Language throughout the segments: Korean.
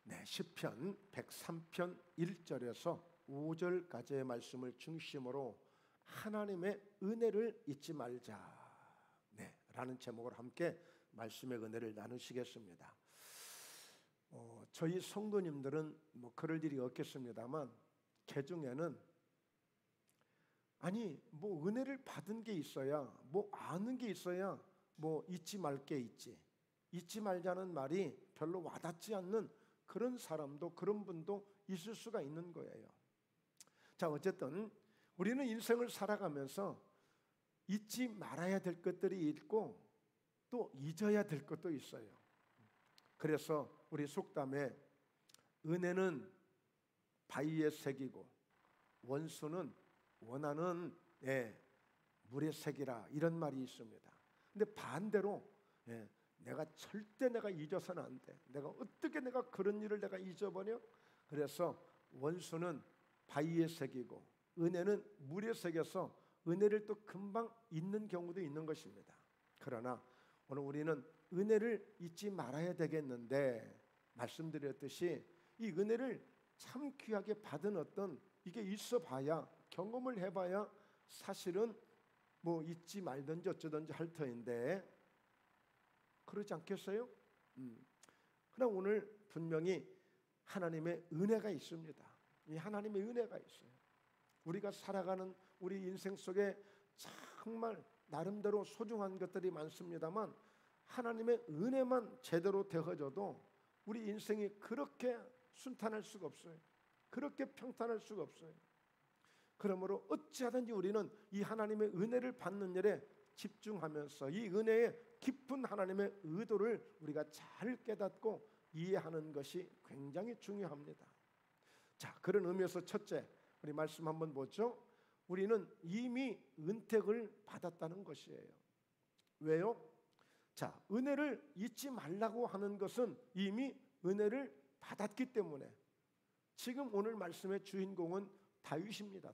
네, 시편 103편 1절에서 5절까지의 말씀을 중심으로 하나님의 은혜를 잊지 말자, 네, 라는 제목으로 함께 말씀의 은혜를 나누시겠습니다. 저희 성도님들은 그럴 일이 없겠습니다만 개중에는 은혜를 받은 게 있어야, 아는 게 있어야 잊지 말 게 있지, 잊지 말자는 말이 별로 와닿지 않는 그런 사람도, 그런 분도 있을 수가 있는 거예요. 자, 어쨌든 우리는 인생을 살아가면서 잊지 말아야 될 것들이 있고 또 잊어야 될 것도 있어요. 그래서 우리 속담에 은혜는 바위에 새기고 원수는 원하는 물에 새기라, 이런 말이 있습니다. 근데 반대로 내가 절대 잊어서는 안 돼, 내가 어떻게 그런 일을 잊어버려? 그래서 원수는 바위에 새기고 은혜는 물에 새겨서 은혜를 또 금방 잊는 경우도 있는 것입니다. 그러나 오늘 우리는 은혜를 잊지 말아야 되겠는데, 말씀드렸듯이 이 은혜를 참 귀하게 받은 어떤 이게 있어 봐야, 경험을 해봐야 사실은 잊지 말든지 어쩌든지 할 터인데, 그렇지 않겠어요? 그러나 오늘 분명히 하나님의 은혜가 있습니다. 이 하나님의 은혜가 있어요. 우리가 살아가는 우리 인생 속에 정말 나름대로 소중한 것들이 많습니다만 하나님의 은혜만 제대로 되어져도 우리 인생이 그렇게 순탄할 수가 없어요. 그렇게 평탄할 수가 없어요. 그러므로 어찌하든지 우리는 이 하나님의 은혜를 받는 일에 집중하면서 이 은혜의 깊은 하나님의 의도를 우리가 잘 깨닫고 이해하는 것이 굉장히 중요합니다. 자, 그런 의미에서 첫째, 우리 말씀 한번 보죠. 우리는 이미 은택을 받았다는 것이에요. 왜요? 자, 은혜를 잊지 말라고 하는 것은 이미 은혜를 받았기 때문에. 지금 오늘 말씀의 주인공은 다윗입니다.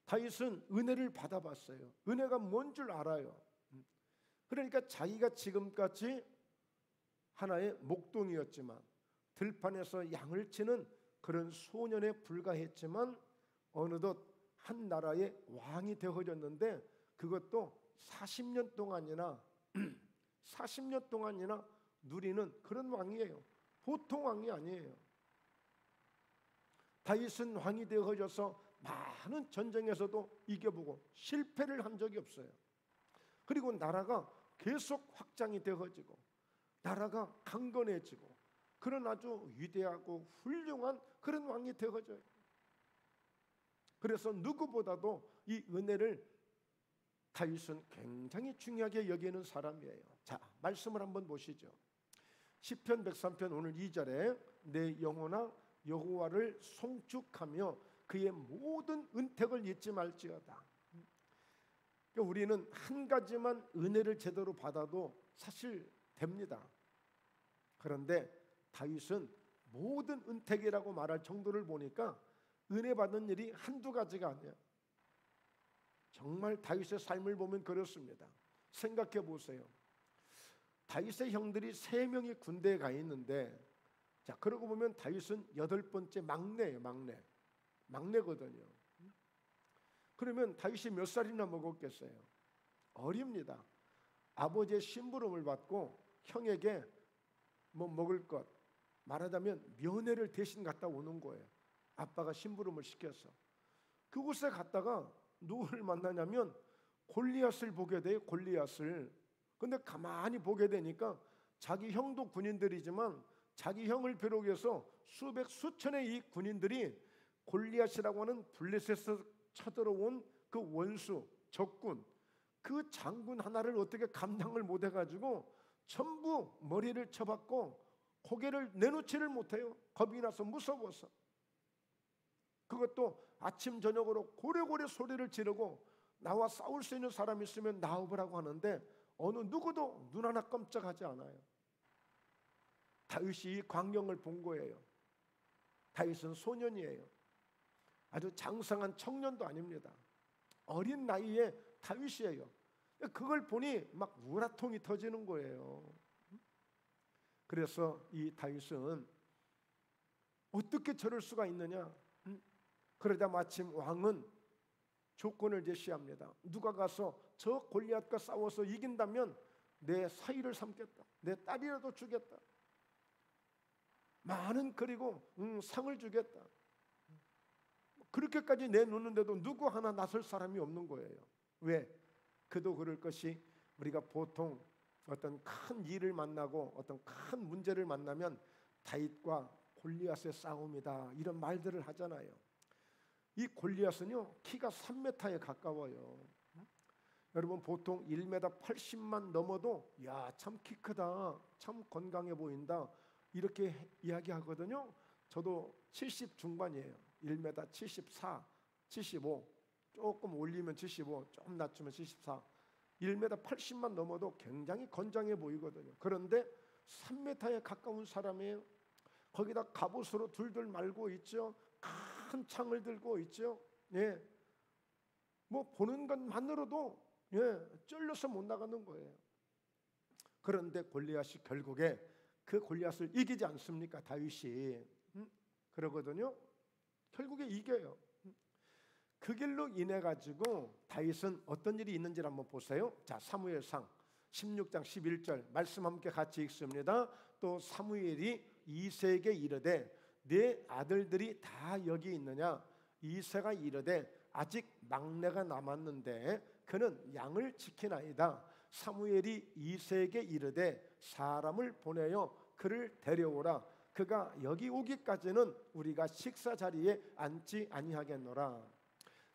다윗은 은혜를 받아봤어요. 은혜가 뭔 줄 알아요. 그러니까 자기가 지금까지 하나의 목동이었지만, 들판에서 양을 치는 그런 소년에 불과했지만 어느덧 한 나라의 왕이 되어졌는데, 그것도 40년 동안이나 누리는 그런 왕이에요. 보통 왕이 아니에요. 다윗은 왕이 되어져서 많은 전쟁에서도 이겨보고 실패를 한 적이 없어요. 그리고 나라가 계속 확장이 되어지고 나라가 강건해지고 그런 아주 위대하고 훌륭한 그런 왕이 되어져요. 그래서 누구보다도 이 은혜를 다윗은 굉장히 중요하게 여기는 사람이에요. 자, 말씀을 한번 보시죠. 시편 103편 오늘 2절에 내 영혼아 여호와를 송축하며 그의 모든 은택을 잊지 말지어다. 그러니까 우리는 한 가지만 은혜를 제대로 받아도 사실 됩니다. 그런데 다윗은 모든 은택이라고 말할 정도를 보니까 은혜 받은 일이 한두 가지가 아니에요. 정말 다윗의 삶을 보면 그렇습니다. 생각해 보세요. 다윗의 형들이 3명이 군대에 가 있는데, 자, 그러고 보면 다윗은 8번째 막내예요. 막내거든요. 그러면 다윗이 몇 살이나 먹었겠어요? 어립니다. 아버지의 심부름을 받고 형에게 먹을 것, 말하자면 면회를 대신 갔다 오는 거예요. 아빠가 심부름을 시켜서. 그곳에 갔다가 누구를 만나냐면 골리앗을 보게 돼요. 골리앗을. 근데 가만히 보게 되니까 자기 형도 군인들이지만 자기 형을 비롯해서 수백 수천의 이 군인들이 골리앗이라고 하는 블레셋에서 쳐들어온 그 원수, 적군, 그 장군 하나를 어떻게 감당을 못해가지고 전부 머리를 쳐박고 고개를 내놓지를 못해요. 겁이 나서 무서워서. 그것도 아침 저녁으로 고래고래 소리를 지르고 나와 싸울 수 있는 사람이 있으면 나와보라고 하는데 어느 누구도 눈 하나 깜짝하지 않아요. 다윗이 이 광경을 본 거예요. 다윗은 소년이에요. 아주 장성한 청년도 아닙니다. 어린 나이에 다윗이에요. 그걸 보니 막 우라통이 터지는 거예요. 그래서 이 다윗은 어떻게 저럴 수가 있느냐? 그러다 마침 왕은 조건을 제시합니다. 누가 가서 저 골리앗과 싸워서 이긴다면 내 사위를 삼겠다. 내 딸이라도 주겠다. 많은 그리고 상을 주겠다. 그렇게까지 내놓는데도 누구 하나 나설 사람이 없는 거예요. 왜? 그도 그럴 것이 우리가 보통 어떤 큰 일을 만나고 어떤 큰 문제를 만나면 다윗과 골리앗의 싸움이다 이런 말들을 하잖아요. 이 골리앗은요 키가 3m에 가까워요. 여러분 보통 1m 80만 넘어도 야, 참 키 크다, 참 건강해 보인다 이렇게 이야기하거든요. 저도 70 중반이에요. 1m 74, 75 조금 올리면 75, 조금 낮추면 74 1m 80만 넘어도 굉장히 건장해 보이거든요. 그런데 3m에 가까운 사람이에요. 거기다 갑옷으로 둘둘 말고 있죠. 큰 창을 들고 있죠. 예, 뭐 보는 것만으로도 쫄려서 못 나가는 거예요. 그런데 골리앗이 결국에 그 골리앗을 이기지 않습니까? 다윗이 그러거든요. 결국에 이겨요. 그 길로 인해 가지고 다윗은 어떤 일이 있는지 한번 보세요. 자, 사무엘상 16장 11절 말씀 함께 같이 읽습니다. 또 사무엘이 이새에게 이르되 네 아들들이 다 여기 있느냐? 이새가 이르되 아직 막내가 남았는데 그는 양을 지키나이다. 사무엘이 이새에게 이르되 사람을 보내어 그를 데려오라. 그가 여기 오기까지는 우리가 식사 자리에 앉지 아니하겠노라.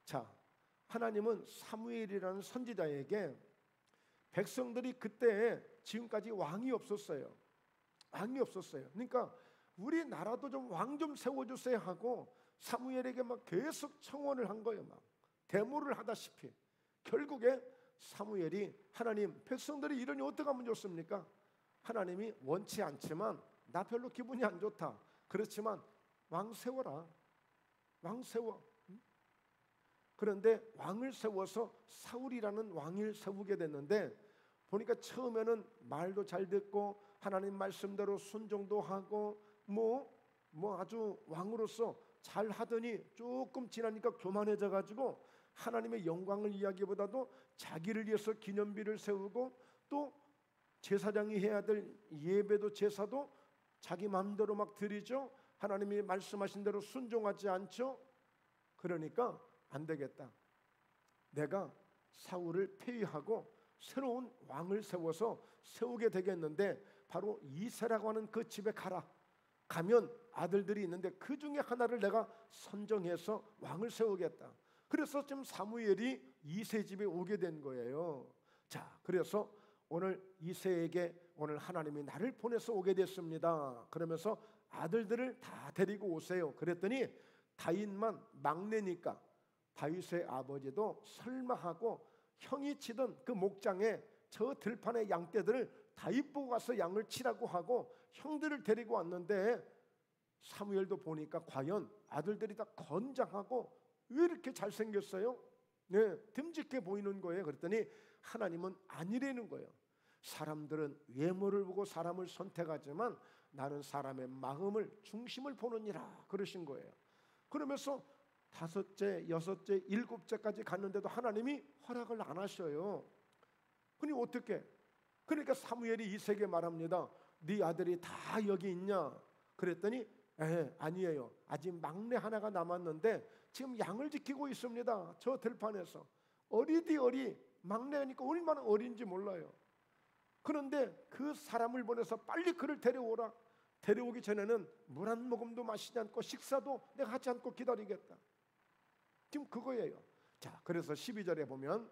자, 하나님은 사무엘이라는 선지자에게 백성들이 그때 지금까지 왕이 없었어요. 왕이 없었어요. 그러니까 우리나라도 좀 왕 좀 세워주세요 하고 사무엘에게 막 계속 청원을 한 거예요. 막 데모를 하다시피 결국에 사무엘이 하나님 백성들이 이러니 어떻게 하면 좋습니까? 하나님이 원치 않지만 나 별로 기분이 안 좋다. 그렇지만 왕 세워라. 왕 세워. 그런데 왕을 세워서 사울이라는 왕을 세우게 됐는데 보니까 처음에는 말도 잘 듣고 하나님 말씀대로 순종도 하고 뭐 아주 왕으로서 잘 하더니 조금 지나니까 교만해져 가지고 하나님의 영광을 이야기보다도 자기를 위해서 기념비를 세우고 또 제사장이 해야 될 예배도 제사도 자기 마음대로 막 드리죠. 하나님이 말씀하신 대로 순종하지 않죠. 그러니까 안 되겠다. 내가 사울을 폐위하고 새로운 왕을 세워서 세우게 되겠는데 바로 이새라고 하는 그 집에 가라. 가면 아들들이 있는데 그 중에 하나를 내가 선정해서 왕을 세우겠다. 그래서 지금 사무엘이 이새 집에 오게 된 거예요. 자, 그래서 오늘 이새에게 오늘 하나님이 나를 보내서 오게 됐습니다. 그러면서 아들들을 다 데리고 오세요. 그랬더니 다윗만 막내니까 다윗의 아버지도 설마 하고 형이 치던 그 목장에 저 들판의 양떼들을 다윗 보고 가서 양을 치라고 하고 형들을 데리고 왔는데 사무엘도 보니까 과연 아들들이 다 건장하고 왜 이렇게 잘생겼어요? 네, 듬직해 보이는 거예요. 그랬더니 하나님은 아니라는 거예요. 사람들은 외모를 보고 사람을 선택하지만 나는 사람의 마음을 중심을 보느니라 그러신 거예요. 그러면서 5째, 6째, 7째까지 갔는데도 하나님이 허락을 안 하셔요. 그니 어떻게? 그러니까 사무엘이 이새에게 말합니다. 네 아들이 다 여기 있냐? 그랬더니 아니에요. 아직 막내 하나가 남았는데 지금 양을 지키고 있습니다. 저 들판에서. 어리디 어리 막내니까 얼마나 어린지 몰라요. 그런데 그 사람을 보내서 빨리 그를 데려오라. 데려오기 전에는 물 한 모금도 마시지 않고 식사도 내가 하지 않고 기다리겠다. 지금 그거예요. 자, 그래서 12절에 보면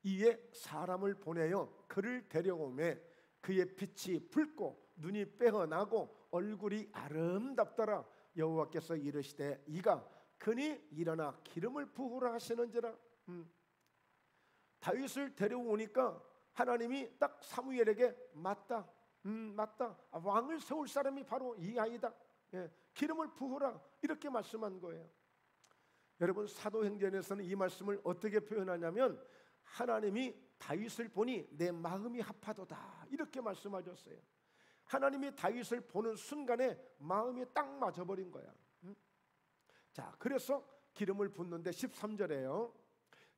이에 사람을 보내어 그를 데려오매 그의 빛이 붉고 눈이 빼어나고 얼굴이 아름답더라. 여호와께서 이르시되 이가 그니 일어나 기름을 부으라 하시는지라. 다윗을 데려오니까 하나님이 딱 사무엘에게 맞다. 왕을 세울 사람이 바로 이 아이다. 기름을 부으라 이렇게 말씀한 거예요. 여러분 사도행전에서는 이 말씀을 어떻게 표현하냐면 하나님이 다윗을 보니 내 마음이 합하도다 이렇게 말씀하셨어요. 하나님이 다윗을 보는 순간에 마음이 딱 맞아버린 거야. 자, 그래서 기름을 붓는데 13절에요.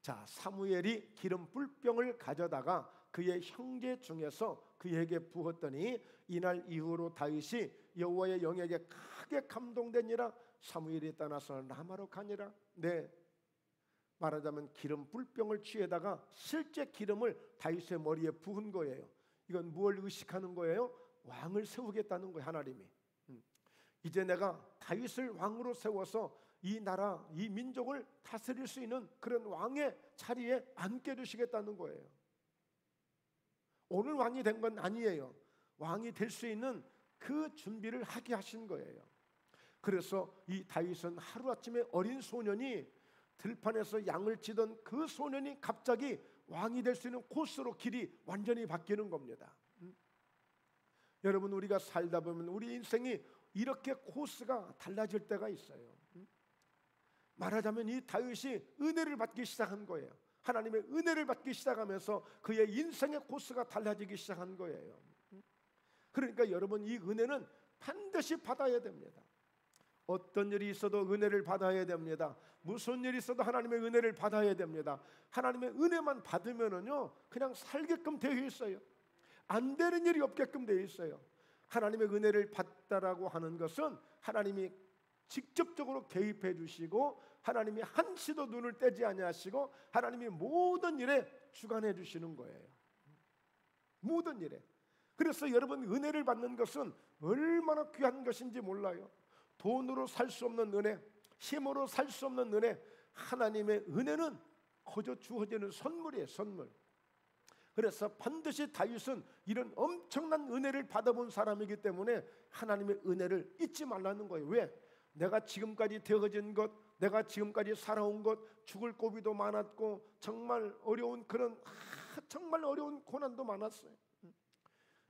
자, 사무엘이 기름 뿔병을 가져다가 그의 형제 중에서 그에게 부었더니 이날 이후로 다윗이 여호와의 영에게 크게 감동되니라. 사무엘이 떠나서 라마로 가니라. 네, 말하자면 기름 뿔병을 취해다가 실제 기름을 다윗의 머리에 부은 거예요. 이건 무엇을 의식하는 거예요? 왕을 세우겠다는 거예요. 하나님이 이제 내가 다윗을 왕으로 세워서 이 나라, 이 민족을 다스릴 수 있는 그런 왕의 자리에 앉게 해주시겠다는 거예요. 오늘 왕이 된 건 아니에요. 왕이 될 수 있는 그 준비를 하게 하신 거예요. 그래서 이 다윗은 하루아침에 어린 소년이 들판에서 양을 치던 그 소년이 갑자기 왕이 될 수 있는 코스로 길이 완전히 바뀌는 겁니다. 여러분, 우리가 살다 보면 우리 인생이 이렇게 코스가 달라질 때가 있어요. 말하자면 이 다윗이 은혜를 받기 시작한 거예요. 하나님의 은혜를 받기 시작하면서 그의 인생의 코스가 달라지기 시작한 거예요. 그러니까 여러분, 이 은혜는 반드시 받아야 됩니다. 어떤 일이 있어도 은혜를 받아야 됩니다. 무슨 일이 있어도 하나님의 은혜를 받아야 됩니다. 하나님의 은혜만 받으면은요 그냥 살게끔 되어 있어요. 안 되는 일이 없게끔 되어 있어요. 하나님의 은혜를 받다라고 하는 것은 하나님이 직접적으로 개입해 주시고 하나님이 한시도 눈을 떼지 아니하시고 하나님이 모든 일에 주관해 주시는 거예요. 모든 일에. 그래서 여러분, 은혜를 받는 것은 얼마나 귀한 것인지 몰라요. 돈으로 살 수 없는 은혜, 힘으로 살 수 없는 은혜, 하나님의 은혜는 거저 주어지는 선물이에요. 선물. 그래서 반드시 다윗은 이런 엄청난 은혜를 받아본 사람이기 때문에 하나님의 은혜를 잊지 말라는 거예요. 왜? 내가 지금까지 되어진 것, 내가 지금까지 살아온 것, 죽을 고비도 많았고 정말 어려운 정말 어려운 고난도 많았어요.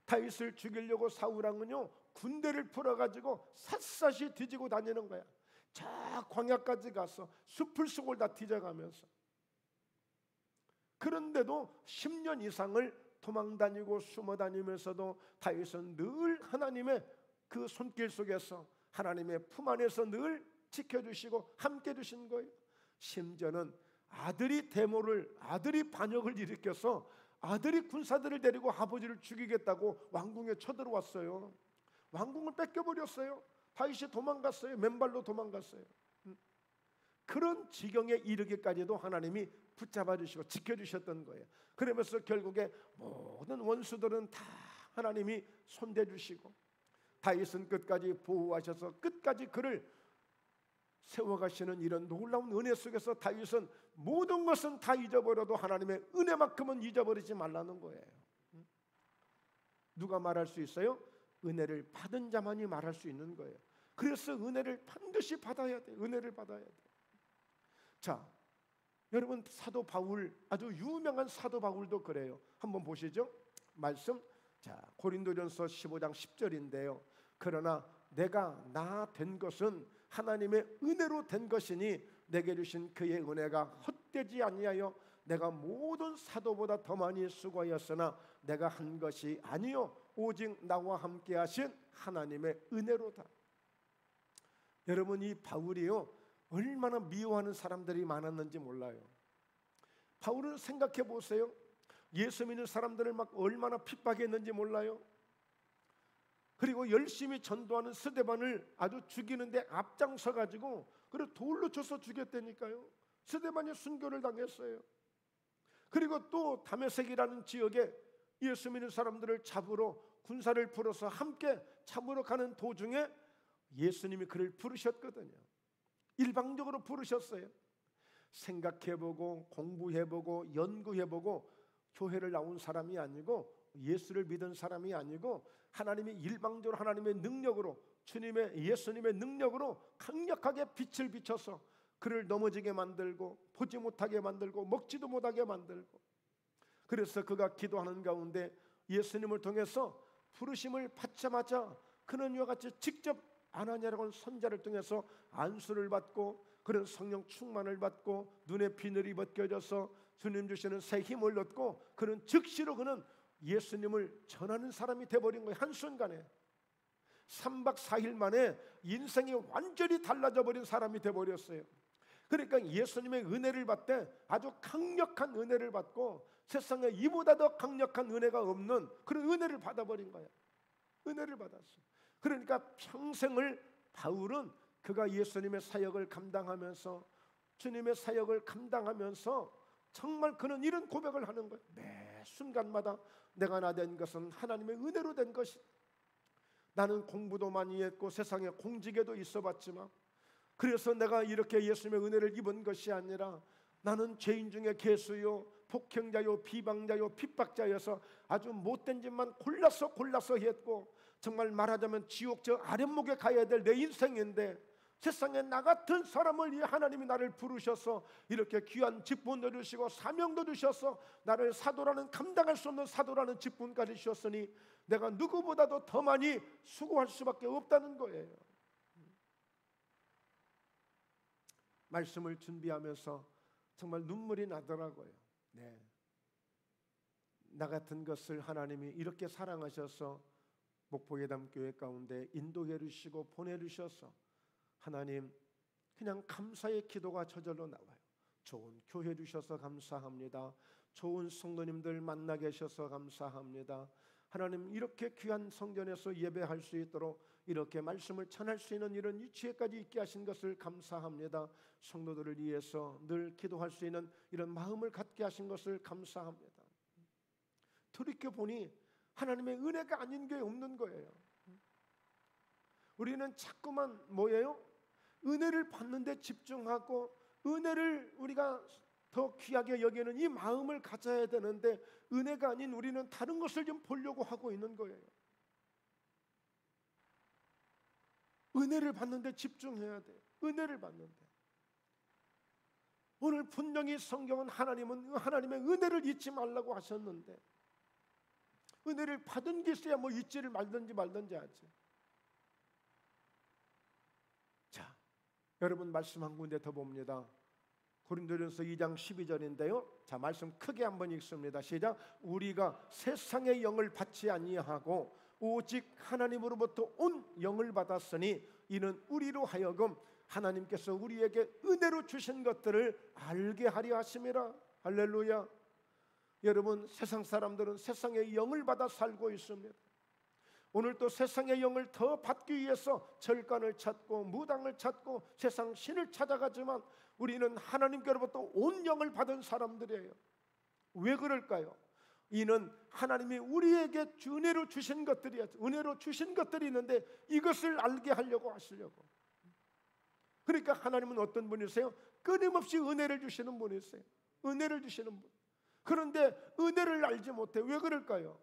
다윗을 죽이려고 사울왕은요 군대를 풀어가지고 샅샅이 뒤지고 다니는 거야. 저 광야까지 가서 숲을 속을 다 뒤져가면서. 그런데도 10년 이상을 도망다니고 숨어다니면서도 다윗은 늘 하나님의 그 손길 속에서 하나님의 품 안에서 늘 지켜주시고 함께 해주신 거예요. 심지어는 아들이 반역을 일으켜서 아들이 군사들을 데리고 아버지를 죽이겠다고 왕궁에 쳐들어왔어요. 왕궁을 뺏겨버렸어요. 다윗이 도망갔어요. 맨발로 도망갔어요. 그런 지경에 이르기까지도 하나님이 붙잡아 주시고 지켜주셨던 거예요. 그러면서 결국에 모든 원수들은 다 하나님이 손대 주시고 다윗은 끝까지 보호하셔서 끝까지 그를 세워가시는 이런 놀라운 은혜 속에서 다윗은 모든 것은 다 잊어버려도 하나님의 은혜만큼은 잊어버리지 말라는 거예요. 누가 말할 수 있어요? 은혜를 받은 자만이 말할 수 있는 거예요. 그래서 은혜를 반드시 받아야 돼요. 은혜를 받아야 돼요. 자, 여러분, 사도 바울, 아주 유명한 사도 바울도 그래요. 한번 보시죠. 말씀, 자, 고린도전서 15장 10절인데요. 그러나 내가 나 된 것은 하나님의 은혜로 된 것이니 내게 주신 그의 은혜가 헛되지 아니하여 내가 모든 사도보다 더 많이 수고하였으나 내가 한 것이 아니요 오직 나와 함께 하신 하나님의 은혜로다. 여러분, 이 바울이요 얼마나 미워하는 사람들이 많았는지 몰라요. 바울은 생각해 보세요. 예수 믿는 사람들을 막 얼마나 핍박했는지 몰라요. 그리고 열심히 전도하는 스데반을 아주 죽이는데 앞장서 가지고 그를 돌로 쳐서 죽였다니까요. 스데반이 순교를 당했어요. 그리고 또 다메섹이라는 지역에 예수 믿는 사람들을 잡으러 군사를 풀어서 함께 잡으러 가는 도중에 예수님이 그를 부르셨거든요. 일방적으로 부르셨어요. 생각해보고 공부해보고 연구해보고 교회를 나온 사람이 아니고 예수를 믿은 사람이 아니고 하나님이 일방적으로 하나님의 능력으로 예수님의 능력으로 강력하게 빛을 비춰서 그를 넘어지게 만들고 보지 못하게 만들고 먹지도 못하게 만들고, 그래서 그가 기도하는 가운데 예수님을 통해서 부르심을 받자마자 그는 이와 같이 직접 아나니아라고 하는 선자를 통해서 안수를 받고 그런 성령 충만을 받고 눈에 비늘이 벗겨져서 주님 주시는 새 힘을 얻고 그는 즉시로 그는 예수님을 전하는 사람이 되어버린 거예요. 한순간에. 3박 4일 만에 인생이 완전히 달라져 버린 사람이 되어버렸어요. 그러니까 예수님의 은혜를 받되 아주 강력한 은혜를 받고 세상에 이보다 더 강력한 은혜가 없는 그런 은혜를 받아버린 거예요. 은혜를 받았어요. 그러니까 평생을 바울은 그가 예수님의 사역을 감당하면서 주님의 사역을 감당하면서 정말 그는 이런 고백을 하는 거예요. 매 순간마다 내가 나 된 것은 하나님의 은혜로 된 것이다. 나는 공부도 많이 했고 세상에 공직에도 있어 봤지만 그래서 내가 이렇게 예수님의 은혜를 입은 것이 아니라 나는 죄인 중에 괴수요 폭행자요 비방자요 핍박자여서 아주 못된 짓만 골라서 했고 정말 말하자면 지옥 저 아랫목에 가야 될 내 인생인데 세상에 나 같은 사람을 이 하나님이 나를 부르셔서 이렇게 귀한 직분도 주시고 사명도 주셔서 나를 사도라는 감당할 수 없는 사도라는 직분까지 주셨으니 내가 누구보다도 더 많이 수고할 수밖에 없다는 거예요. 말씀을 준비하면서 정말 눈물이 나더라고요. 네. 나 같은 것을 하나님이 이렇게 사랑하셔서 목포예담교회 가운데 인도해 주시고 보내 주셔서 하나님 그냥 감사의 기도가 저절로 나와요. 좋은 교회 주셔서 감사합니다. 좋은 성도님들 만나 계셔서 감사합니다. 하나님 이렇게 귀한 성전에서 예배할 수 있도록 이렇게 말씀을 전할 수 있는 이런 위치에까지 있게 하신 것을 감사합니다. 성도들을 위해서 늘 기도할 수 있는 이런 마음을 갖게 하신 것을 감사합니다. 돌이켜보니 하나님의 은혜가 아닌 게 없는 거예요. 우리는 자꾸만 뭐예요? 은혜를 받는 데 집중하고 은혜를 우리가 더 귀하게 여기는 이 마음을 가져야 되는데 은혜가 아닌 우리는 다른 것을 좀 보려고 하고 있는 거예요. 은혜를 받는데 집중해야 돼요. 은혜를 받는데. 오늘 분명히 성경은 하나님은 하나님의 은혜를 잊지 말라고 하셨는데 은혜를 받은 게 있어야 뭐 잊지를 말든지 하지. 자, 여러분 말씀 한 군데 더 봅니다. 고린도전서 2장 12절인데요. 자, 말씀 크게 한번 읽습니다. 시작. 우리가 세상의 영을 받지 아니하고 오직 하나님으로부터 온 영을 받았으니 이는 우리로 하여금 하나님께서 우리에게 은혜로 주신 것들을 알게 하려 하심이라. 할렐루야. 여러분 세상 사람들은 세상의 영을 받아 살고 있습니다. 오늘 또 세상의 영을 더 받기 위해서 절간을 찾고 무당을 찾고 세상 신을 찾아가지만 우리는 하나님께로부터 온 영을 받은 사람들이에요. 왜 그럴까요? 이는 하나님이 우리에게 은혜로 주신 것들이야. 은혜로 주신 것들이 있는데 이것을 알게 하려고 하시려고. 그러니까 하나님은 어떤 분이세요? 끊임없이 은혜를 주시는 분이세요. 은혜를 주시는 분. 그런데 은혜를 알지 못해. 왜 그럴까요?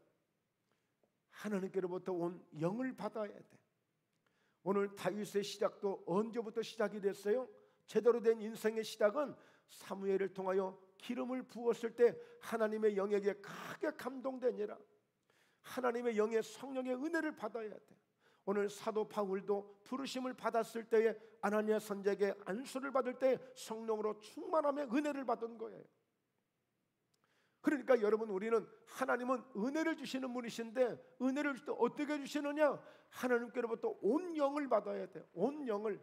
하나님께로부터 온 영을 받아야 돼. 오늘 다윗의 시작도 언제부터 시작이 됐어요? 제대로 된 인생의 시작은 사무엘을 통하여 기름을 부었을 때 하나님의 영에게 크게 감동되니라. 하나님의 영의 성령의 은혜를 받아야 돼. 오늘 사도 바울도 부르심을 받았을 때에 아나니아 선지자에게 안수를 받을 때 성령으로 충만함의 은혜를 받은 거예요. 그러니까 여러분 우리는 하나님은 은혜를 주시는 분이신데 은혜를 줄 때 어떻게 주시느냐? 하나님께로부터 온 영을 받아야 돼요. 온 영을.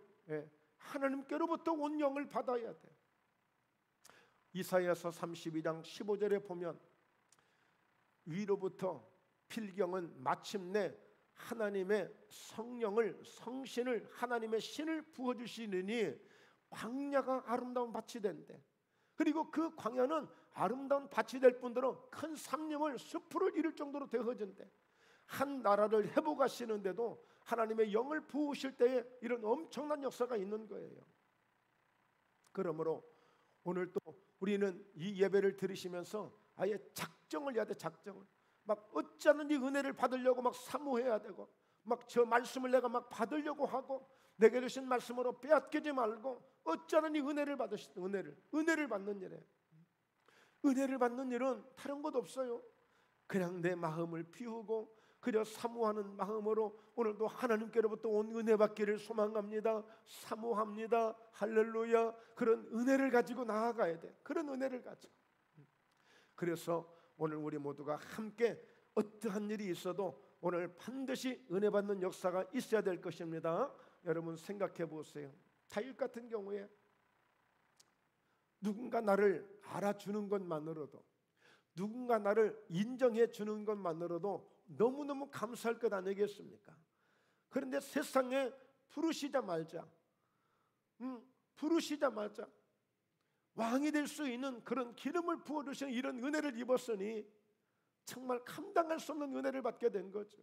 하나님께로부터 온 영을 받아야 돼요. 이사야서 32장 15절에 보면 위로부터 필경은 마침내 하나님의 성령을 성신을 하나님의 신을 부어주시느니 광야가 아름다운 밭이 된대. 그리고 그 광야는 아름다운 밭이 될 뿐더러 큰 산림을 숲을 이룰 정도로 되어진대. 한 나라를 회복하시는데도 하나님의 영을 부으실 때에 이런 엄청난 역사가 있는 거예요. 그러므로 오늘 또 우리는 이 예배를 들으시면서 아예 작정을 해야 돼. 작정을. 막 어쩌는지 은혜를 받으려고 막 사모해야 되고 막 저 말씀을 내가 막 받으려고 하고 내게 주신 말씀으로 빼앗기지 말고 어쩌는지 은혜를 받으시다. 은혜를 받는 일에 은혜를 받는 일은 다른 것 없어요. 그냥 내 마음을 비우고 그저 사모하는 마음으로 오늘도 하나님께로부터 온 은혜 받기를 소망합니다. 사모합니다. 할렐루야. 그런 은혜를 가지고 나아가야 돼. 그런 은혜를 가지고. 그래서 오늘 우리 모두가 함께 어떠한 일이 있어도 오늘 반드시 은혜 받는 역사가 있어야 될 것입니다. 여러분 생각해 보세요. 다윗 같은 경우에 누군가 나를 알아주는 것만으로도, 누군가 나를 인정해 주는 것만으로도 너무너무 감사할 것 아니겠습니까? 그런데 세상에 부르시자마자 왕이 될 수 있는 그런 기름을 부어주시는 이런 은혜를 입었으니 정말 감당할 수 없는 은혜를 받게 된 거죠.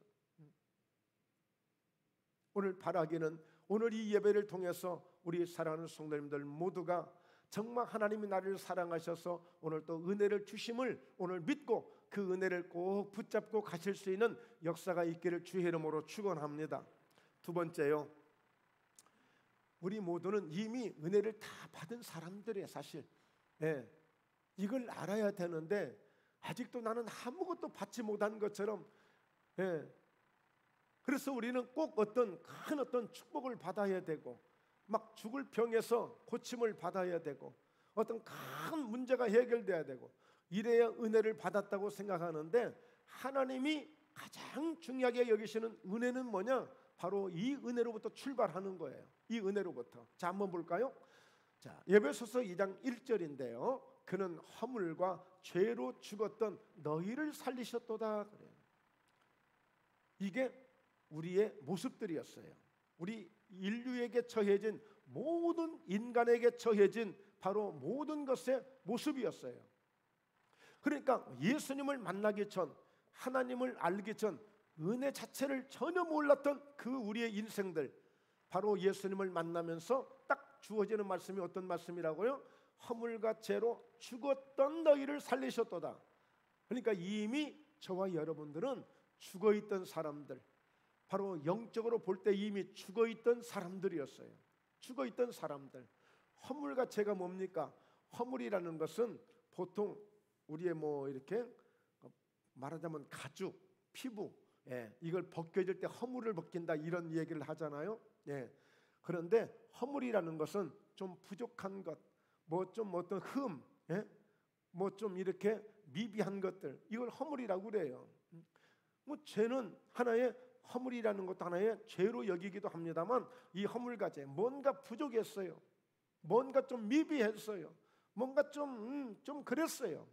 오늘 바라기는, 오늘 이 예배를 통해서 우리 사랑하는 성도님들 모두가 정말 하나님이 나를 사랑하셔서 오늘 또 은혜를 주심을 오늘 믿고 그 은혜를 꼭 붙잡고 가실 수 있는 역사가 있기를 주의 이름으로 축원합니다. 두 번째요, 우리 모두는 이미 은혜를 다 받은 사람들이에요. 사실 이걸 알아야 되는데 아직도 나는 아무것도 받지 못한 것처럼, 그래서 우리는 꼭 어떤 축복을 받아야 되고, 막 죽을 병에서 고침을 받아야 되고, 어떤 큰 문제가 해결돼야 되고, 이래야 은혜를 받았다고 생각하는데, 하나님이 가장 중요하게 여기시는 은혜는 뭐냐? 바로 이 은혜로부터 출발하는 거예요. 이 은혜로부터. 자, 한번 볼까요? 자, 에베소서 2장 1절인데요. 그는 허물과 죄로 죽었던 너희를 살리셨도다 그래요. 이게 우리의 모습들이었어요. 우리 인류에게 처해진, 모든 인간에게 처해진 바로 모든 것의 모습이었어요. 그러니까 예수님을 만나기 전, 하나님을 알기 전 은혜 자체를 전혀 몰랐던 그 우리의 인생들, 바로 예수님을 만나면서 딱 주어지는 말씀이 어떤 말씀이라고요? 허물과 죄로 죽었던 너희를 살리셨도다. 그러니까 이미 저와 여러분들은 죽어있던 사람들, 바로 영적으로 볼 때 이미 죽어있던 사람들이었어요. 죽어있던 사람들. 허물과 죄가 뭡니까? 허물이라는 것은 보통 우리의 이렇게 말하자면 가죽, 피부, 이걸 벗겨질 때 허물을 벗긴다 이런 얘기를 하잖아요. 그런데 허물이라는 것은 좀 부족한 것, 좀 어떤 흠, 좀 이렇게 미비한 것들, 이걸 허물이라고 그래요. 죄는 하나의, 허물이라는 것도 하나의 죄로 여기기도 합니다만, 이 허물과 죄, 뭔가 부족했어요. 뭔가 좀 미비했어요. 뭔가 좀 그랬어요.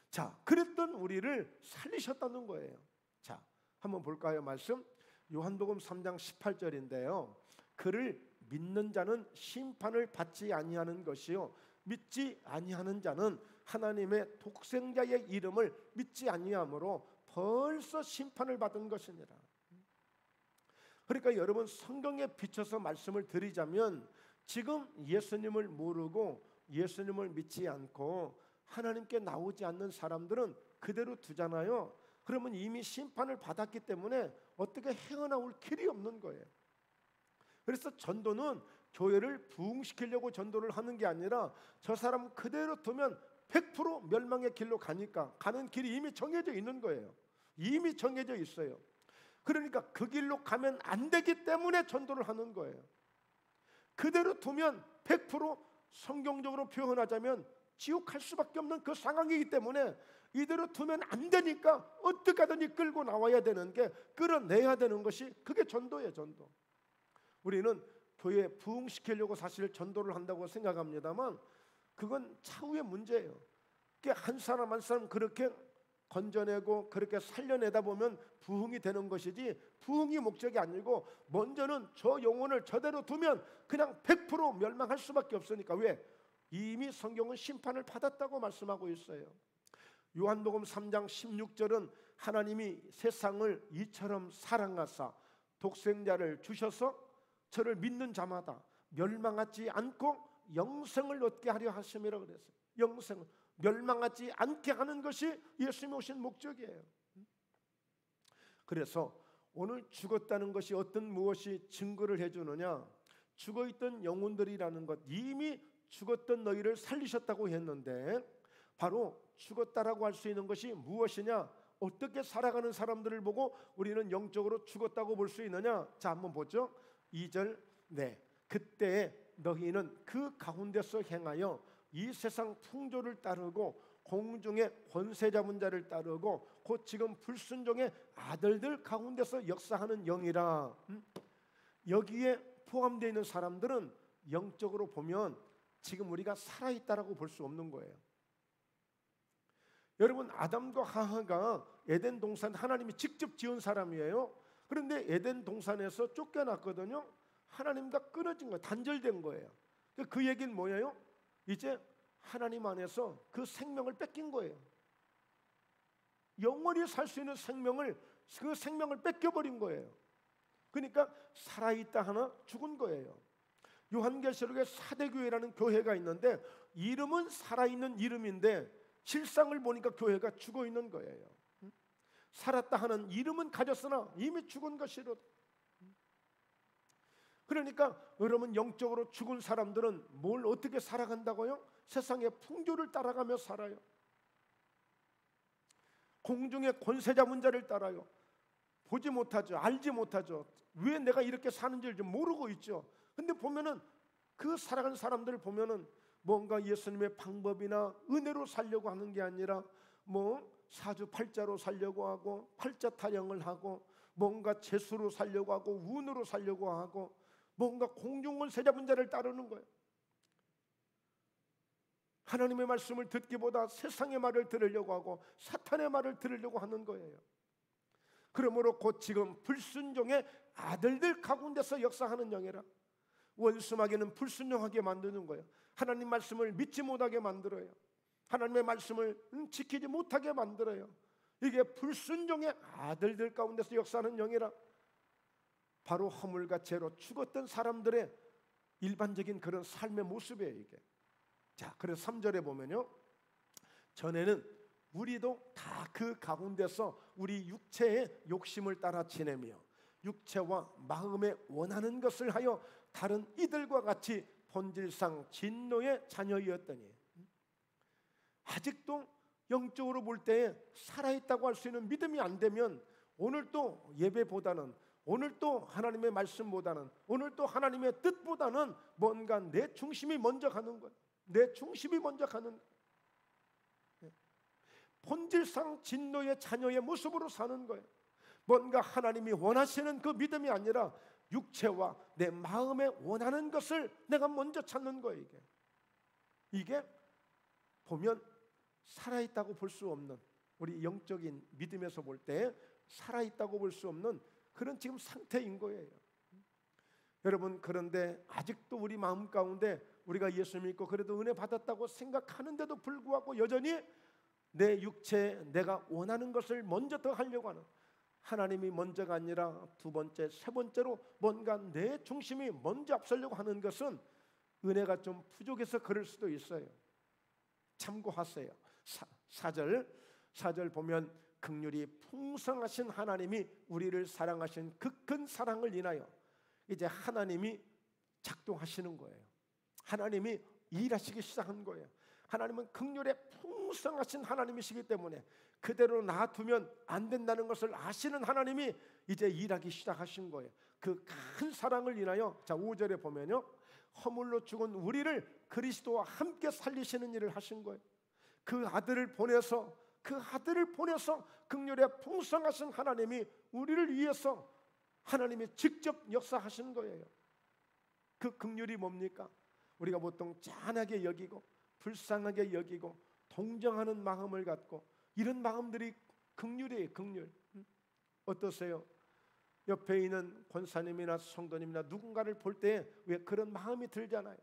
자, 그랬던 우리를 살리셨다는 거예요. 자, 한번 볼까요? 말씀 요한복음 3장 18절인데요. 그를 믿는 자는 심판을 받지 아니하는 것이요 믿지 아니하는 자는 하나님의 독생자의 이름을 믿지 아니하므로 벌써 심판을 받은 것이니라. 그러니까 여러분, 성경에 비춰서 말씀을 드리자면, 지금 예수님을 모르고 예수님을 믿지 않고 하나님께 나오지 않는 사람들은 그대로 두잖아요. 그러면 이미 심판을 받았기 때문에 어떻게 헤어나올 길이 없는 거예요. 그래서 전도는 교회를 부흥시키려고 전도를 하는 게 아니라, 저 사람 그대로 두면 100% 멸망의 길로 가니까 가는 길이 이미 정해져 있는 거예요. 이미 정해져 있어요. 그러니까 그 길로 가면 안 되기 때문에 전도를 하는 거예요. 그대로 두면 100% 성경적으로 표현하자면 지옥 갈 수밖에 없는 그 상황이기 때문에 이대로 두면 안 되니까 어떻게 하든지 끌고 나와야 되는 게, 끌어내야 되는 것이, 그게 전도예요. 전도. 우리는 교회 부흥시키려고 사실 전도를 한다고 생각합니다만 그건 차후의 문제예요. 한 사람 한 사람 그렇게 건져내고 그렇게 살려내다 보면 부흥이 되는 것이지, 부흥이 목적이 아니고 먼저는 저 영혼을 저대로 두면 그냥 100% 멸망할 수밖에 없으니까. 왜? 이미 성경은 심판을 받았다고 말씀하고 있어요. 요한복음 3장 16절은 하나님이 세상을 이처럼 사랑하사 독생자를 주셔서 저를 믿는 자마다 멸망하지 않고 영생을 얻게 하려 하심이라 그랬어요. 영생을, 멸망하지 않게 하는 것이 예수님이 오신 목적이에요. 그래서 오늘 죽었다는 것이 어떤 무엇이 증거를 해주느냐? 죽어있던 영혼들이라는 것, 이미 죽었던 너희를 살리셨다고 했는데, 바로 죽었다라고 할 수 있는 것이 무엇이냐? 어떻게 살아가는 사람들을 보고 우리는 영적으로 죽었다고 볼 수 있느냐? 자, 한번 보죠. 2절. 그때 너희는 그 가운데서 행하여 이 세상 풍조를 따르고 공중의 권세 잡은 자를 따르고 곧 지금 불순종의 아들들 가운데서 역사하는 영이라. 여기에 포함되어 있는 사람들은 영적으로 보면 지금 우리가 살아있다라고 볼 수 없는 거예요. 여러분, 아담과 하와가 에덴 동산 하나님이 직접 지은 사람이에요. 그런데 에덴 동산에서 쫓겨났거든요. 하나님과 끊어진 거예요. 단절된 거예요. 그 얘기는 뭐예요? 이제 하나님 안에서 그 생명을 뺏긴 거예요. 영원히 살 수 있는 그 생명을 뺏겨버린 거예요. 그러니까 살아있다 하나 죽은 거예요. 요한계시록에 사대교회라는 교회가 있는데 이름은 살아있는 이름인데 실상을 보니까 교회가 죽어있는 거예요. 살았다 하는 이름은 가졌으나 이미 죽은 것이로다. 그러니까 여러분, 영적으로 죽은 사람들은 뭘 어떻게 살아간다고요? 세상의 풍조를 따라가며 살아요. 공중의 권세 잡은 자를 따라요. 보지 못하죠. 알지 못하죠. 왜 내가 이렇게 사는지를 좀 모르고 있죠. 근데 보면은 그 살아가는 사람들을 보면은 뭔가 예수님의 방법이나 은혜로 살려고 하는 게 아니라 사주팔자로 살려고 하고 팔자 타령을 하고 뭔가 재수로 살려고 하고 운으로 살려고 하고 뭔가 공중권세 잡은 자를 따르는 거예요. 하나님의 말씀을 듣기보다 세상의 말을 들으려고 하고 사탄의 말을 들으려고 하는 거예요. 그러므로 곧 지금 불순종의 아들들 가운데서 역사하는 영이라. 원수마귀는 불순종하게 만드는 거예요. 하나님 말씀을 믿지 못하게 만들어요. 하나님의 말씀을 지키지 못하게 만들어요. 이게 불순종의 아들들 가운데서 역사하는 영이라. 바로 허물과 죄로 죽었던 사람들의 일반적인 그런 삶의 모습이에요, 이게. 자, 그래서 3절에 보면요, 전에는 우리도 다 그 가운데서 우리 육체의 욕심을 따라 지내며 육체와 마음에 원하는 것을 하여 다른 이들과 같이 본질상 진노의 자녀이었더니. 아직도 영적으로 볼 때에 살아있다고 할 수 있는 믿음이 안 되면 오늘 또 예배보다는, 오늘 또 하나님의 말씀보다는, 오늘 또 하나님의 뜻보다는 뭔가 내 중심이 먼저 가는 거예요. 내 중심이 먼저 가는 거예요. 본질상 진노의 자녀의 모습으로 사는 거예요. 뭔가 하나님이 원하시는 그 믿음이 아니라 육체와 내 마음에 원하는 것을 내가 먼저 찾는 거예요. 이게 보면 살아있다고 볼 수 없는, 우리 영적인 믿음에서 볼 때 살아있다고 볼 수 없는 그런 지금 상태인 거예요. 여러분, 그런데 아직도 우리 마음 가운데 우리가 예수 믿고 그래도 은혜 받았다고 생각하는데도 불구하고 여전히 내 육체에 내가 원하는 것을 먼저 더 하려고 하는, 하나님이 먼저가 아니라 두 번째, 세 번째로 뭔가 내 중심이 먼저 앞서려고 하는 것은 은혜가 좀 부족해서 그럴 수도 있어요. 참고하세요. 4절 보면 긍휼이 풍성하신 하나님이 우리를 사랑하신 그 큰 사랑을 인하여 이제 하나님이 작동하시는 거예요. 하나님이 일하시기 시작한 거예요. 하나님은 긍휼에 풍성하신 하나님이시기 때문에 그대로 놔두면 안 된다는 것을 아시는 하나님이 이제 일하기 시작하신 거예요. 그 큰 사랑을 인하여, 자 5절에 보면요, 허물로 죽은 우리를 그리스도와 함께 살리시는 일을 하신 거예요. 그 아들을 보내서 긍휼에 풍성하신 하나님이 우리를 위해서 하나님이 직접 역사하신 거예요. 그 긍휼이 뭡니까? 우리가 보통 짠하게 여기고 불쌍하게 여기고 동정하는 마음을 갖고 이런 마음들이 긍휼이에요. 긍휼. 어떠세요? 옆에 있는 권사님이나 성도님이나 누군가를 볼 때 왜 그런 마음이 들잖아요.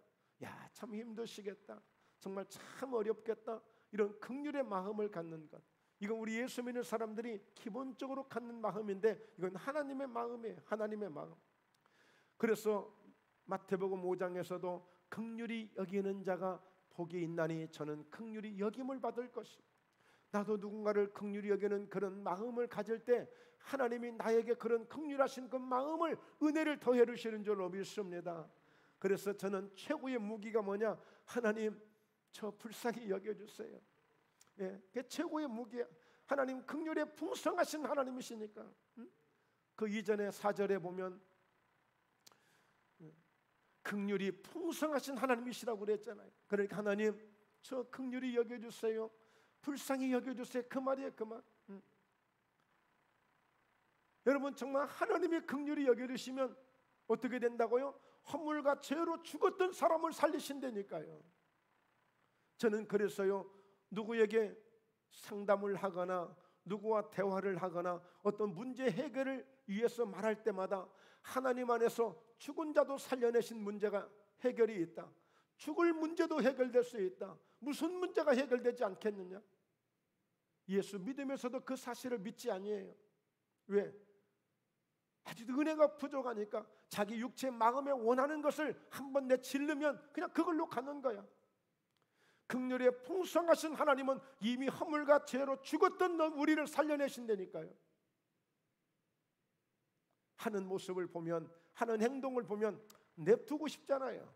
야, 참 힘드시겠다. 정말 참 어렵겠다. 이런 긍휼의 마음을 갖는 것, 이건 우리 예수 믿는 사람들이 기본적으로 갖는 마음인데 이건 하나님의 마음이에요. 하나님의 마음. 그래서 마태복음 5장에서도 긍휼히 여기는 자가 복이 있나니 저는 긍휼히 여김을 받을 것이. 나도 누군가를 긍휼히 여기는 그런 마음을 가질 때 하나님이 나에게 그런 긍휼하신 그 마음을, 은혜를 더해 주시는 줄로 믿습니다. 그래서 저는 최고의 무기가 뭐냐? 하나님, 저 불쌍히 여겨주세요. 예, 그게 최고의 무기야. 하나님 긍휼에 풍성하신 하나님이시니까. 그 이전에 4절에 보면 긍휼이 풍성하신 하나님이시라고 그랬잖아요. 그러니까 하나님, 저 긍휼히 여겨주세요. 불쌍히 여겨주세요. 그 말이에요, 그 말. 여러분, 정말 하나님의 긍휼히 여겨주시면 어떻게 된다고요? 허물과 죄로 죽었던 사람을 살리신다니까요. 저는 그래서요, 누구에게 상담을 하거나 누구와 대화를 하거나 어떤 문제 해결을 위해서 말할 때마다 하나님 안에서 죽은 자도 살려내신 문제가 해결이 있다. 죽을 문제도 해결될 수 있다. 무슨 문제가 해결되지 않겠느냐? 예수 믿으면서도 그 사실을 믿지 아니에요. 왜? 아직도 은혜가 부족하니까 자기 육체 마음에 원하는 것을 한번 내치르면 그냥 그걸로 가는 거야. 긍휼에 풍성하신 하나님은 이미 허물과 죄로 죽었던 우리를 살려내신다니까요. 하는 모습을 보면, 하는 행동을 보면 냅두고 싶잖아요.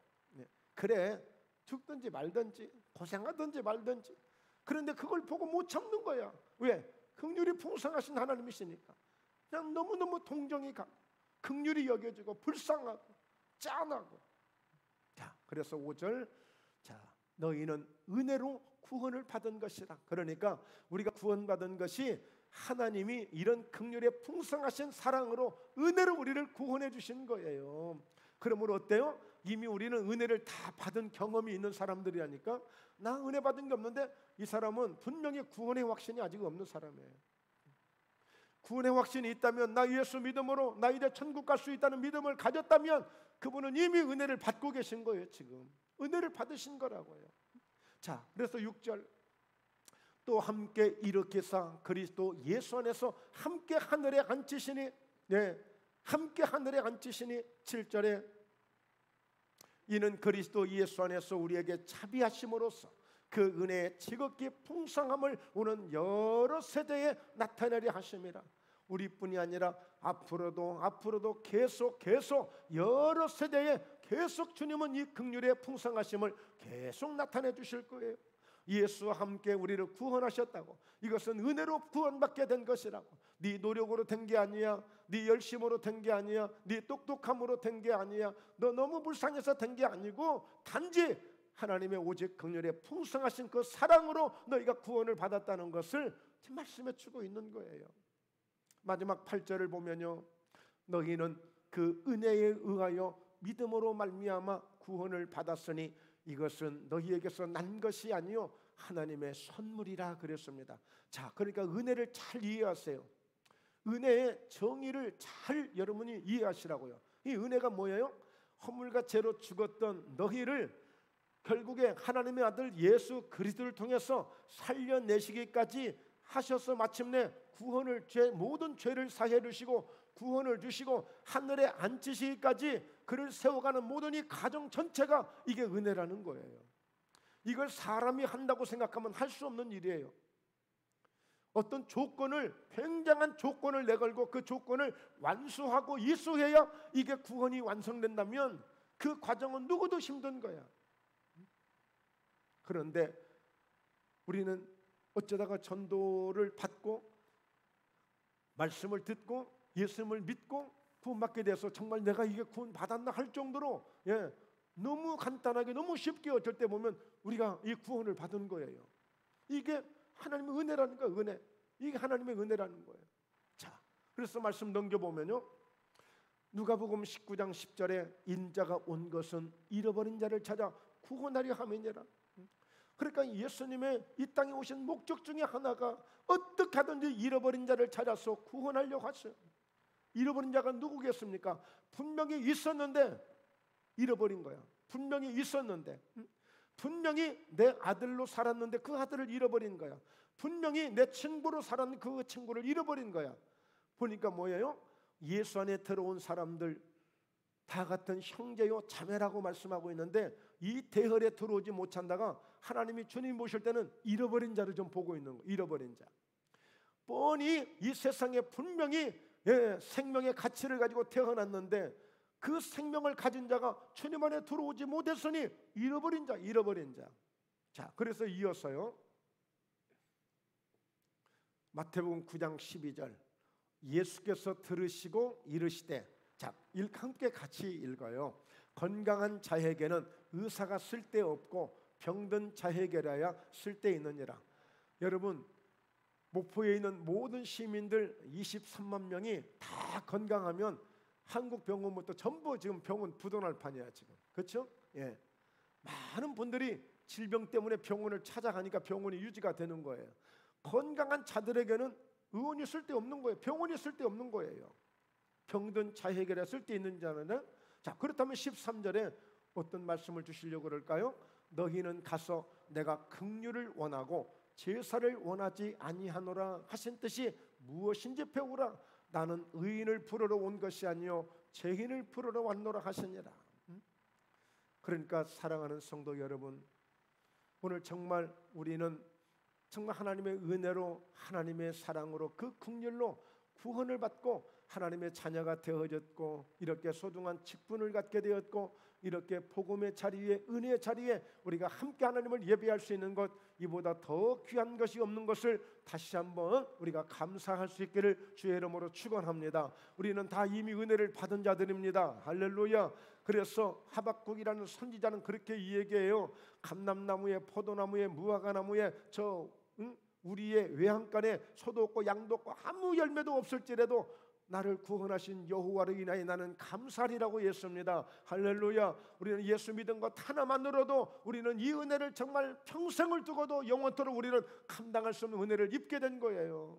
그래, 죽든지 말든지 고생하든지 말든지. 그런데 그걸 보고 못 참는 거야. 왜? 긍휼이 풍성하신 하나님이시니까. 그냥 너무너무 동정이 가고 긍휼히 여겨지고 불쌍하고 짠하고. 자, 그래서 5절, 자, 너희는 은혜로 구원을 받은 것이라. 그러니까 우리가 구원받은 것이 하나님이 이런 긍휼의 풍성하신 사랑으로 은혜로 우리를 구원해 주신 거예요. 그러므로 어때요? 이미 우리는 은혜를 다 받은 경험이 있는 사람들이라니까. 나 은혜 받은 게 없는데 이 사람은 분명히 구원의 확신이 아직 없는 사람이에요. 구원의 확신이 있다면, 나 예수 믿음으로 나 이제 천국 갈 수 있다는 믿음을 가졌다면 그분은 이미 은혜를 받고 계신 거예요. 지금 은혜를 받으신 거라고요. 자, 그래서 6절, 또 함께 일으키사 그리스도 예수 안에서 함께 하늘에 앉히시니, 함께 하늘에 앉히시니. 7절에 이는 그리스도 예수 안에서 우리에게 자비하심으로써 그 은혜의 지극히 풍성함을 오는 여러 세대에 나타내려 하심이라. 우리뿐이 아니라 앞으로도 계속 여러 세대에 계속 주님은 이 긍휼의 풍성하심을 계속 나타내 주실 거예요. 예수와 함께 우리를 구원하셨다고. 이것은 은혜로 구원받게 된 것이라고. 네 노력으로 된 게 아니야. 네 열심으로 된 게 아니야. 네 똑똑함으로 된 게 아니야. 너 너무 불쌍해서 된 게 아니고 단지 하나님의 오직 긍휼의 풍성하신 그 사랑으로 너희가 구원을 받았다는 것을 지금 말씀해 주고 있는 거예요. 마지막 8절을 보면요, 너희는 그 은혜에 의하여 믿음으로 말미암아 구원을 받았으니 이것은 너희에게서 난 것이 아니요 하나님의 선물이라 그랬습니다. 자, 그러니까 은혜를 잘 이해하세요. 은혜의 정의를 잘 여러분이 이해하시라고요. 이 은혜가 뭐예요? 허물과 죄로 죽었던 너희를 결국에 하나님의 아들 예수 그리스도를 통해서 살려내시기까지 하셔서 마침내 구원을, 모든 죄를 사해 주시고 구원을 주시고 하늘에 앉히시기까지 그를 세워가는 모든 이 가정 전체가 이게 은혜라는 거예요. 이걸 사람이 한다고 생각하면 할 수 없는 일이에요. 어떤 조건을, 굉장한 조건을 내걸고 그 조건을 완수하고 이수해야 이게 구원이 완성된다면 그 과정은 누구도 힘든 거야. 그런데 우리는 어쩌다가 전도를 받고 말씀을 듣고 예수님을 믿고 구원받게 돼서 정말 내가 이게 구원 받았나 할 정도로, 너무 간단하게 너무 쉽게 어쩔 때 보면 우리가 이 구원을 받은 거예요. 이게 하나님의 은혜라는 거예요. 은혜. 이게 하나님의 은혜라는 거예요. 자, 그래서 말씀 넘겨보면요, 누가복음 19장 10절에 인자가 온 것은 잃어버린 자를 찾아 구원하려 함이니라. 그러니까 예수님의 이 땅에 오신 목적 중에 하나가 어떻게 하든지 잃어버린 자를 찾아서 구원하려고 하셔요. 잃어버린 자가 누구겠습니까? 분명히 있었는데 잃어버린 거야. 분명히 있었는데, 분명히 내 아들로 살았는데 그 아들을 잃어버린 거야. 분명히 내 친구로 살았는데 그 친구를 잃어버린 거야. 보니까 뭐예요? 예수 안에 들어온 사람들 다 같은 형제요 자매라고 말씀하고 있는데 이 대열에 들어오지 못한다가 하나님이 주님 보실 때는 잃어버린 자를 좀 보고 있는 거예요. 잃어버린 자. 뻔히 이 세상에 분명히 생명의 가치를 가지고 태어났는데 그 생명을 가진 자가 주님 안에 들어오지 못했으니 잃어버린 자, 잃어버린 자. 자, 그래서 이어서요, 마태복음 9장 12절, 예수께서 들으시고 이르시되, 자, 함께 같이 읽어요. 건강한 자에게는 의사가 쓸데없고 병든 자에게라야 쓸데있느니라. 여러분, 목포에 있는 모든 시민들 23만 명이 다 건강하면 한국 병원부터 전부 지금 병원 부도날 판이야 지금. 그렇죠? 예. 많은 분들이 질병 때문에 병원을 찾아가니까 병원이 유지가 되는 거예요. 건강한 자들에게는 의원이 쓸데없는 거예요. 병원이 쓸데없는 거예요. 병든 자해결에 쓸데있는 자는, 자, 그렇다면 13절에 어떤 말씀을 주시려고 그럴까요? 너희는 가서 내가 긍휼을 원하고 제사를 원하지 아니하노라 하신 뜻이 무엇인지 배우라. 나는 의인을 부르러 온 것이 아니요 죄인을 부르러 왔노라 하시니라. 그러니까 사랑하는 성도 여러분, 오늘 정말 우리는 정말 하나님의 은혜로, 하나님의 사랑으로, 그 긍휼로 구원을 받고 하나님의 자녀가 되어졌고, 이렇게 소중한 직분을 갖게 되었고, 이렇게 복음의 자리에, 은혜의 자리에 우리가 함께 하나님을 예배할 수 있는 것, 이보다 더 귀한 것이 없는 것을 다시 한번 우리가 감사할 수 있기를 주의 이름으로 축원합니다. 우리는 다 이미 은혜를 받은 자들입니다. 할렐루야. 그래서 하박국이라는 선지자는 그렇게 이야기해요. 감람나무에, 포도나무에, 무화과나무에, 우리의 외양간에 소도 없고 양도 없고 아무 열매도 없을지라도 나를 구원하신 여호와로 인하여 나는 감사리라고 했습니다. 할렐루야. 우리는 예수 믿은 것 하나만으로도 우리는 이 은혜를 정말 평생을 두고도 영원토록 우리는 감당할 수 없는 은혜를 입게 된 거예요.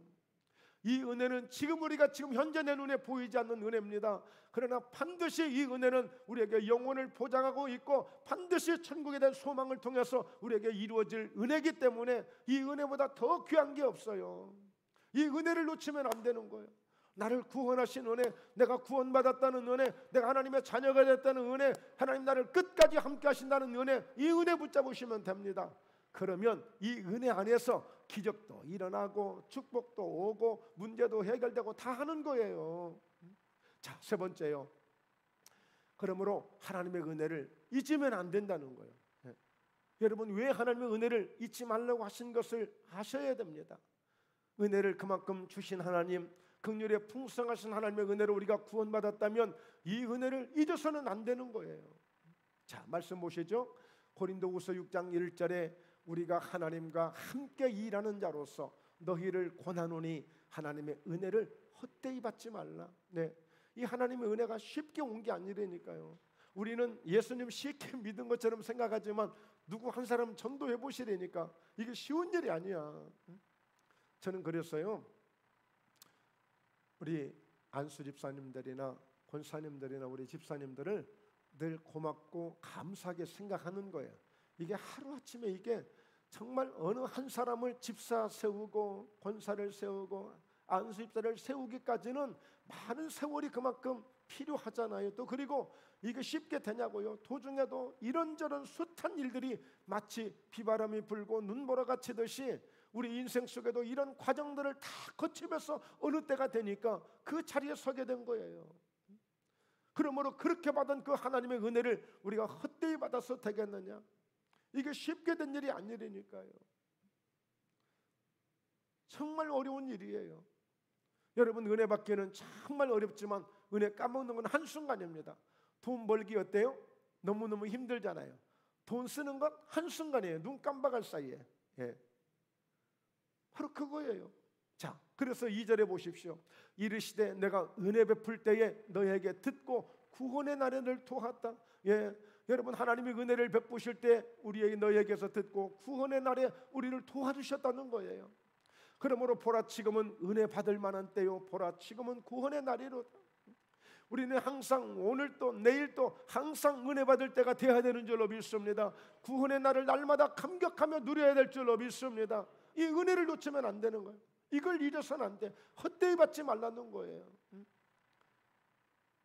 이 은혜는 지금 우리가 지금 현재 내 눈에 보이지 않는 은혜입니다. 그러나 반드시 이 은혜는 우리에게 영혼을 보장하고 있고 반드시 천국에 대한 소망을 통해서 우리에게 이루어질 은혜이기 때문에 이 은혜보다 더 귀한 게 없어요. 이 은혜를 놓치면 안 되는 거예요. 나를 구원하신 은혜, 내가 구원받았다는 은혜, 내가 하나님의 자녀가 됐다는 은혜, 하나님 나를 끝까지 함께 하신다는 은혜, 이 은혜 붙잡으시면 됩니다. 그러면 이 은혜 안에서 기적도 일어나고 축복도 오고 문제도 해결되고 다 하는 거예요. 자, 세 번째요. 그러므로 하나님의 은혜를 잊으면 안 된다는 거예요. 여러분, 왜 하나님의 은혜를 잊지 말라고 하신 것을 아셔야 됩니다. 은혜를 그만큼 주신 하나님, 긍휼에 풍성하신 하나님의 은혜로 우리가 구원받았다면 이 은혜를 잊어서는 안 되는 거예요. 자, 말씀 보시죠. 고린도후서 6장 1절에 우리가 하나님과 함께 일하는 자로서 너희를 권하노니 하나님의 은혜를 헛되이 받지 말라. 네, 이 하나님의 은혜가 쉽게 온 게 아니라니까요. 우리는 예수님 쉽게 믿은 것처럼 생각하지만 누구 한 사람 전도해 보시라니까 이게 쉬운 일이 아니야. 저는 그랬어요. 우리 안수 집사님들이나 권사님들이나 우리 집사님들을 늘 고맙고 감사하게 생각하는 거예요. 이게 하루아침에 이게 정말 어느 한 사람을 집사 세우고 권사를 세우고 안수 집사를 세우기까지는 많은 세월이 그만큼 필요하잖아요. 또 그리고 이게 쉽게 되냐고요. 도중에도 이런저런 숱한 일들이 마치 비바람이 불고 눈보라가 치듯이 우리 인생 속에도 이런 과정들을 다 거치면서 어느 때가 되니까 그 자리에 서게 된 거예요. 그러므로 그렇게 받은 그 하나님의 은혜를 우리가 헛되이 받아서 되겠느냐? 이게 쉽게 된 일이 아니라니까요. 정말 어려운 일이에요. 여러분, 은혜 받기는 정말 어렵지만 은혜 까먹는 건 한순간입니다. 돈 벌기 어때요? 너무너무 힘들잖아요. 돈 쓰는 건 한순간이에요. 눈 깜박할 사이에. 예. 바로 그거예요. 자, 그래서 2절에 보십시오. 이르시되 내가 은혜 베풀 때에 너에게 듣고 구원의 날에 늘 도왔다. 예, 여러분, 하나님이 은혜를 베푸실 때 우리에게 너에게서 듣고 구원의 날에 우리를 도와주셨다는 거예요. 그러므로 보라, 지금은 은혜 받을 만한 때요, 보라 지금은 구원의 날이로다. 우리는 항상 오늘도 내일도 항상 은혜 받을 때가 되어야 되는 줄로 믿습니다. 구원의 날을 날마다 감격하며 누려야 될 줄로 믿습니다. 이 은혜를 놓치면 안 되는 거예요. 이걸 잊어서는 안 돼. 헛되이 받지 말라는 거예요.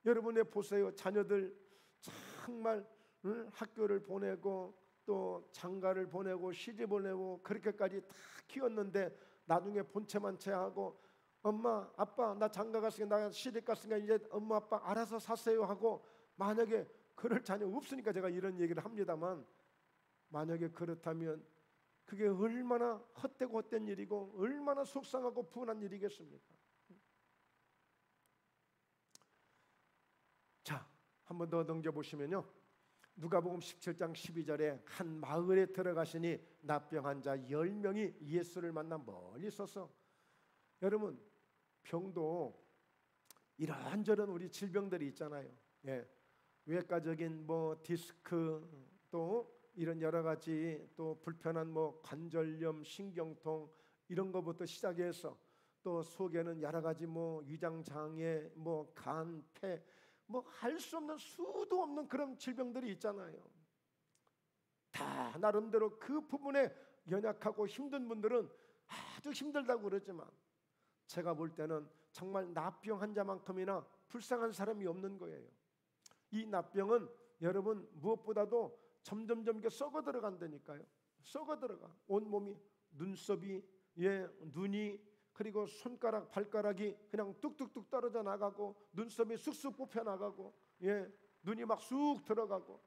여러분의 보세요. 자녀들 정말 학교를 보내고 또 장가를 보내고 시집 보내고 그렇게까지 다 키웠는데 나중에 본체만 채하고 엄마 아빠 나 장가 갔으니까 나 시집 갔으니까 이제 엄마 아빠 알아서 사세요 하고, 만약에 그럴 자녀 없으니까 제가 이런 얘기를 합니다만, 만약에 그렇다면 그게 얼마나 헛되고 헛된 일이고 얼마나 속상하고 분한 일이겠습니까? 자, 한 번 더 넘겨보시면요, 누가복음 17장 12절에 한 마을에 들어가시니 납병한 자 10명이 예수를 만나 멀리 서서, 여러분 병도 이런저런 우리 질병들이 있잖아요. 예, 외과적인 뭐 디스크, 또 이런 여러 가지 또 불편한 뭐 관절염, 신경통 이런 것부터 시작해서 또 속에는 여러 가지 뭐 위장 장애, 뭐 간, 폐, 뭐 할 수 없는 수도 없는 그런 질병들이 있잖아요. 다 나름대로 그 부분에 연약하고 힘든 분들은 아주 힘들다고 그러지만, 제가 볼 때는 정말 납병 환자만큼이나 불쌍한 사람이 없는 거예요. 이 납병은 여러분 무엇보다도 점점점 이렇게 썩어 들어간다니까요. 썩어 들어가. 온몸이, 눈썹이, 눈이, 그리고 손가락, 발가락이 그냥 뚝뚝뚝 떨어져 나가고, 눈썹이 쑥쑥 뽑혀 나가고, 눈이 막 쑥 들어가고,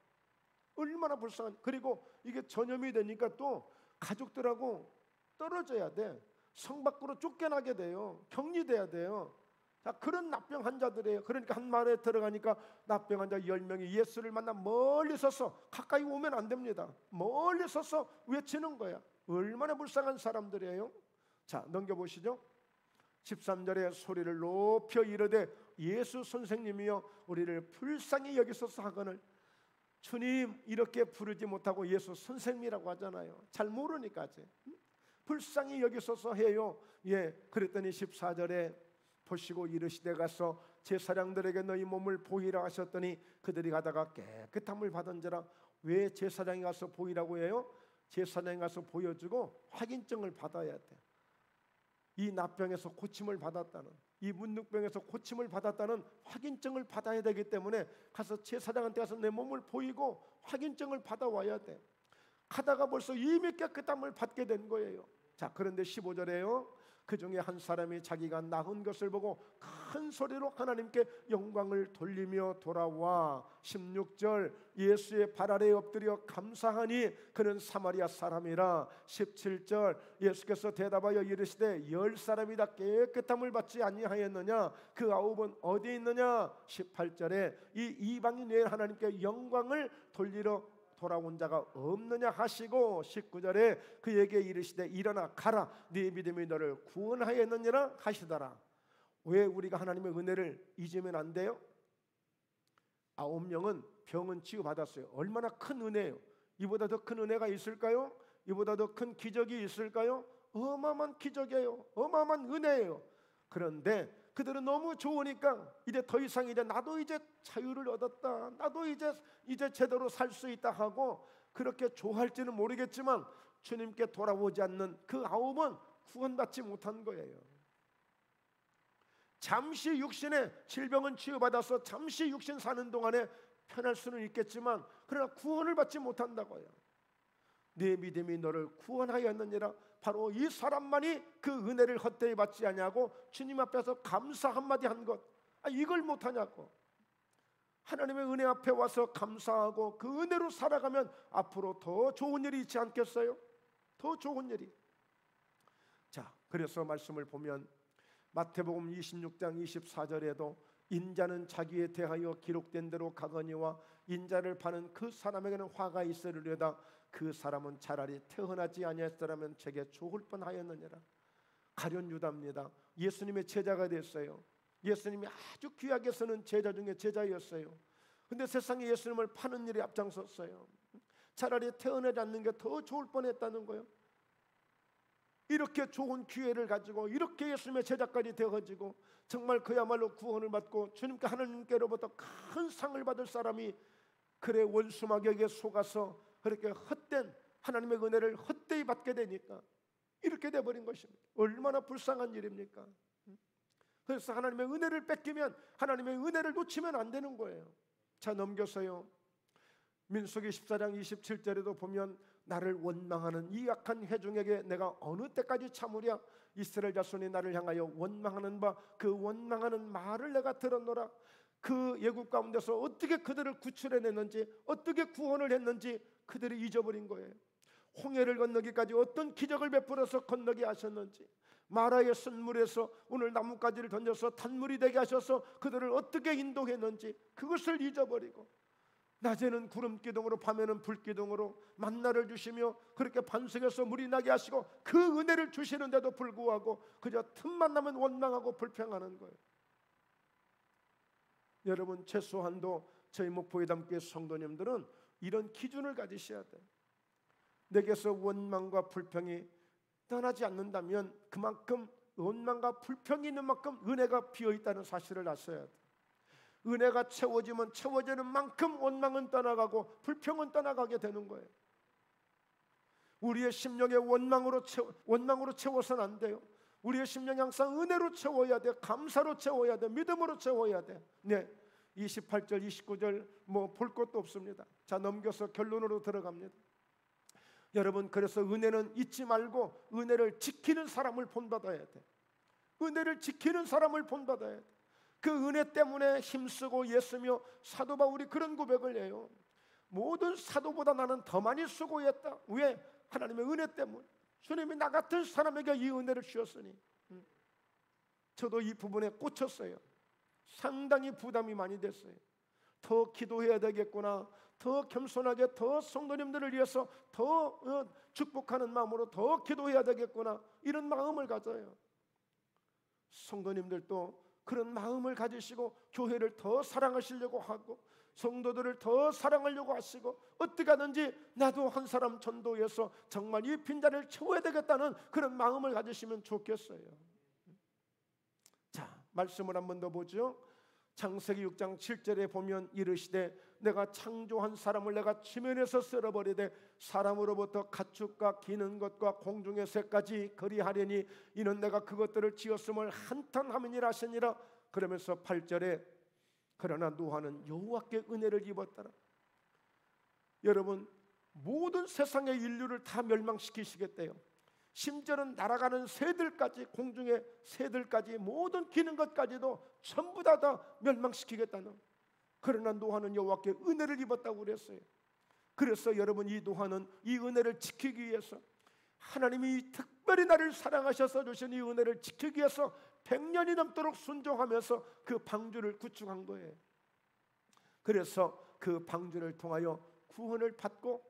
얼마나 불쌍한. 그리고 이게 전염이 되니까 또 가족들하고 떨어져야 돼. 성 밖으로 쫓겨나게 돼요. 격리돼야 돼요. 자, 그런 납병 환자들이에요. 그러니까 한 마을에 들어가니까 납병 환자 10명이 예수를 만나 멀리 서서, 가까이 오면 안 됩니다. 멀리 서서 외치는 거야. 얼마나 불쌍한 사람들이에요. 자, 넘겨보시죠. 13절에 소리를 높여 이르되 예수 선생님이여 우리를 불쌍히 여기소서 하거늘. 주님 이렇게 부르지 못하고 예수 선생님이라고 하잖아요. 잘 모르니까 아직. 불쌍히 여기소서 해요. 그랬더니 14절에 보시고 이르시되 가서 제사장들에게 너희 몸을 보이라 하셨더니 그들이 가다가 깨끗함을 받은지라. 왜 제사장이 가서 보이라고 해요? 제사장이 가서 보여주고 확인증을 받아야 돼. 이 납병에서 고침을 받았다는, 이 문둥병에서 고침을 받았다는 확인증을 받아야 되기 때문에 가서 제사장한테 가서 내 몸을 보이고 확인증을 받아와야 돼. 가다가 벌써 이미 깨끗함을 받게 된 거예요. 자, 그런데 15절에요. 그 중에 한 사람이 자기가 나은 것을 보고 큰 소리로 하나님께 영광을 돌리며 돌아와. 16절 예수의 발 아래에 엎드려 감사하니 그는 사마리아 사람이라. 17절 예수께서 대답하여 이르시되 10사람이 다 깨끗함을 받지 아니하였느냐? 그 9은 어디 있느냐? 18절에 이 이방인 외에 하나님께 영광을 돌리러 돌아온 자가 없느냐 하시고, 19절에 그에게 이르시되 일어나 가라 네 믿음이 너를 구원하였느니라 하시더라. 왜 우리가 하나님의 은혜를 잊으면 안 돼요? 9명은 병은 치유받았어요. 얼마나 큰 은혜예요. 이보다 더 큰 은혜가 있을까요? 이보다 더 큰 기적이 있을까요? 어마어마한 기적이에요. 어마어마한 은혜예요. 그런데 그들은 너무 좋으니까 이제 더 이상 나도 이제 자유를 얻었다, 나도 이제 제대로 살 수 있다 하고 그렇게 좋아할지는 모르겠지만 주님께 돌아오지 않는 그 9은 구원받지 못한 거예요. 잠시 육신의 질병은 치유받아서 잠시 육신 사는 동안에 편할 수는 있겠지만 그러나 구원을 받지 못한다고요. 네 믿음이 너를 구원하였느니라. 바로 이 사람만이 그 은혜를 헛되이 받지 아니하고 주님 앞에서 감사 한마디 한 것, 이걸 못하냐고. 하나님의 은혜 앞에 와서 감사하고 그 은혜로 살아가면 앞으로 더 좋은 일이 있지 않겠어요? 더 좋은 일이. 자, 그래서 말씀을 보면 마태복음 26장 24절에도 인자는 자기에 대하여 기록된 대로 가거니와 인자를 파는 그 사람에게는 화가 있으리로다. 그 사람은 차라리 태어나지 아니했더라면 제게 죽을 뻔하였느니라. 가룟 유다입니다. 예수님의 제자가 됐어요. 예수님이 아주 귀하게 쓰는 제자 중에 제자였어요. 근데 세상에 예수님을 파는 일에 앞장섰어요. 차라리 태어나지 않는 게 더 좋을 뻔했다는 거예요. 이렇게 좋은 기회를 가지고 이렇게 예수님의 제자까지 되어지고 정말 그야말로 구원을 받고 주님께 하나님께로부터 큰 상을 받을 사람이 그래 원수마귀에게 속아서 그렇게 헛된 하나님의 은혜를 헛되이 받게 되니까 이렇게 돼버린 것입니다. 얼마나 불쌍한 일입니까? 그래서 하나님의 은혜를 뺏기면, 하나님의 은혜를 놓치면 안 되는 거예요. 자, 넘겨서요. 민수기 14장 27절에도 보면 나를 원망하는 이 약한 회중에게 내가 어느 때까지 참으랴? 이스라엘 자손이 나를 향하여 원망하는 바 그 원망하는 말을 내가 들었노라. 그 예국 가운데서 어떻게 그들을 구출해냈는지, 어떻게 구원을 했는지 그들이 잊어버린 거예요. 홍해를 건너기까지 어떤 기적을 베풀어서 건너게 하셨는지, 마라의 쓴물에서 오늘 나뭇가지를 던져서 단물이 되게 하셔서 그들을 어떻게 인도했는지 그것을 잊어버리고 낮에는 구름 기둥으로 밤에는 불 기둥으로 만나를 주시며 그렇게 반석에서 물이 나게 하시고 그 은혜를 주시는데도 불구하고 그저 틈만 나면 원망하고 불평하는 거예요. 여러분, 최소한도 저희 목포회담교회 성도님들은 이런 기준을 가지셔야 돼요. 내게서 원망과 불평이 떠나지 않는다면 그만큼 원망과 불평이 있는 만큼 은혜가 비어있다는 사실을 아셔야 돼요. 은혜가 채워지면 채워지는 만큼 원망은 떠나가고 불평은 떠나가게 되는 거예요. 우리의 심령에 원망으로 채워서는 안 돼요. 우리의 심령이 항상 은혜로 채워야 돼. 감사로 채워야 돼. 믿음으로 채워야 돼. 네, 28절 29절 뭐 볼 것도 없습니다. 자, 넘겨서 결론으로 들어갑니다. 여러분, 그래서 은혜는 잊지 말고 은혜를 지키는 사람을 본받아야 돼. 은혜를 지키는 사람을 본받아야 돼. 그 은혜 때문에 힘쓰고 애쓰며 사도 바울이 그런 고백을 해요. 모든 사도보다 나는 더 많이 수고했다. 왜? 하나님의 은혜 때문에. 주님이 나 같은 사람에게 이 은혜를 주셨으니. 저도 이 부분에 꽂혔어요. 상당히 부담이 많이 됐어요. 더 기도해야 되겠구나, 더 겸손하게 더 성도님들을 위해서 더 축복하는 마음으로 더 기도해야 되겠구나, 이런 마음을 가져요. 성도님들도 그런 마음을 가지시고 교회를 더 사랑하시려고 하고 성도들을 더 사랑하려고 하시고 어떻게 하든지 나도 한 사람 전도해서 정말 이 빈자리를 채워야 되겠다는 그런 마음을 가지시면 좋겠어요. 자, 말씀을 한 번 더 보죠. 창세기 6장 7절에 보면 이르시되 내가 창조한 사람을 내가 지면에서 쓸어버리되 사람으로부터 가축과 기는 것과 공중의 새까지 거리하려니 이는 내가 그것들을 지었음을 한탄함이니라 하시니라. 그러면서 8절에 그러나 노아는 여호와께 은혜를 입었더라. 여러분, 모든 세상의 인류를 다 멸망시키시겠대요. 심지어는 날아가는 새들까지, 공중의 새들까지, 모든 기는 것까지도 전부 다 멸망시키겠다는. 그러나 노아는 여호와께 은혜를 입었다고 그랬어요. 그래서 여러분, 이 노아는 이 은혜를 지키기 위해서, 하나님이 특별히 나를 사랑하셔서 주신 이 은혜를 지키기 위해서 100년이 넘도록 순종하면서 그 방주를 구축한 거예요. 그래서 그 방주를 통하여 구원을 받고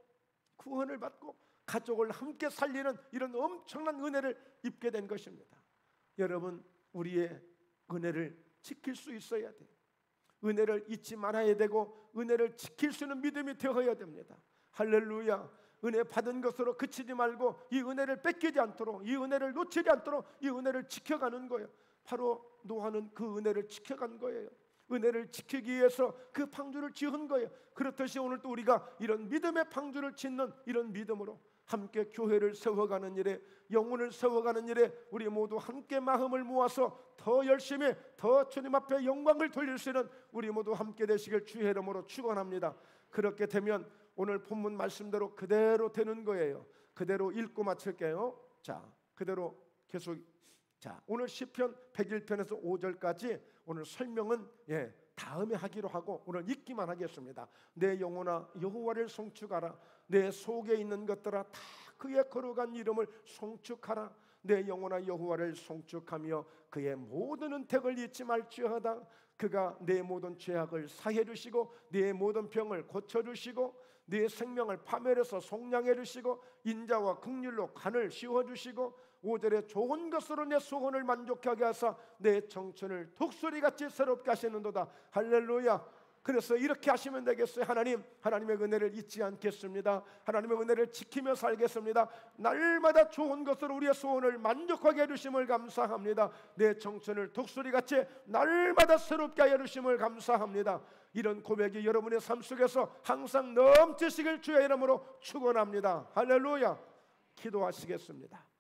가족을 함께 살리는 이런 엄청난 은혜를 입게 된 것입니다. 여러분, 우리의 은혜를 지킬 수 있어야 돼요. 은혜를 잊지 말아야 되고 은혜를 지킬 수 있는 믿음이 되어야 됩니다. 할렐루야. 은혜 받은 것으로 그치지 말고 이 은혜를 뺏기지 않도록, 이 은혜를 놓치지 않도록 이 은혜를 지켜가는 거예요. 바로 노아는 그 은혜를 지켜간 거예요. 은혜를 지키기 위해서 그 방주를 지은 거예요. 그렇듯이 오늘도 우리가 이런 믿음의 방주를 짓는 이런 믿음으로 함께 교회를 세워가는 일에, 영혼을 세워가는 일에 우리 모두 함께 마음을 모아서 더 열심히 더 주님 앞에 영광을 돌릴 수 있는 우리 모두 함께 되시길 주의 이름으로 축원합니다. 그렇게 되면 오늘 본문 말씀대로 그대로 되는 거예요. 그대로 읽고 마칠게요. 자, 그대로 계속. 자, 오늘 시편 101편에서 5절까지 오늘 설명은 다음에 하기로 하고 오늘 읽기만 하겠습니다. 내 영혼아 여호와를 송축하라. 내 속에 있는 것들아 다 그의 거룩한 이름을 송축하라. 내 영혼아 여호와를 송축하며 그의 모든 은택을 잊지 말지어다. 그가 내 모든 죄악을 사해 주시고 내 모든 병을 고쳐 주시고 내 생명을 파멸해서 속량해 주시고 인자와 긍휼로 간을 씌워 주시고 5절에 좋은 것으로 내 소원을 만족하게 하사 내 청춘을 독수리같이 새롭게 하시는도다. 할렐루야. 그래서 이렇게 하시면 되겠어요. 하나님의 은혜를 잊지 않겠습니다. 하나님의 은혜를 지키며 살겠습니다. 날마다 좋은 것으로 우리의 소원을 만족하게 해주심을 감사합니다. 내 청춘을 독수리같이 날마다 새롭게 해주심을 감사합니다. 이런 고백이 여러분의 삶 속에서 항상 넘치시길 주의 이름으로 축원합니다. 할렐루야. 기도하시겠습니다.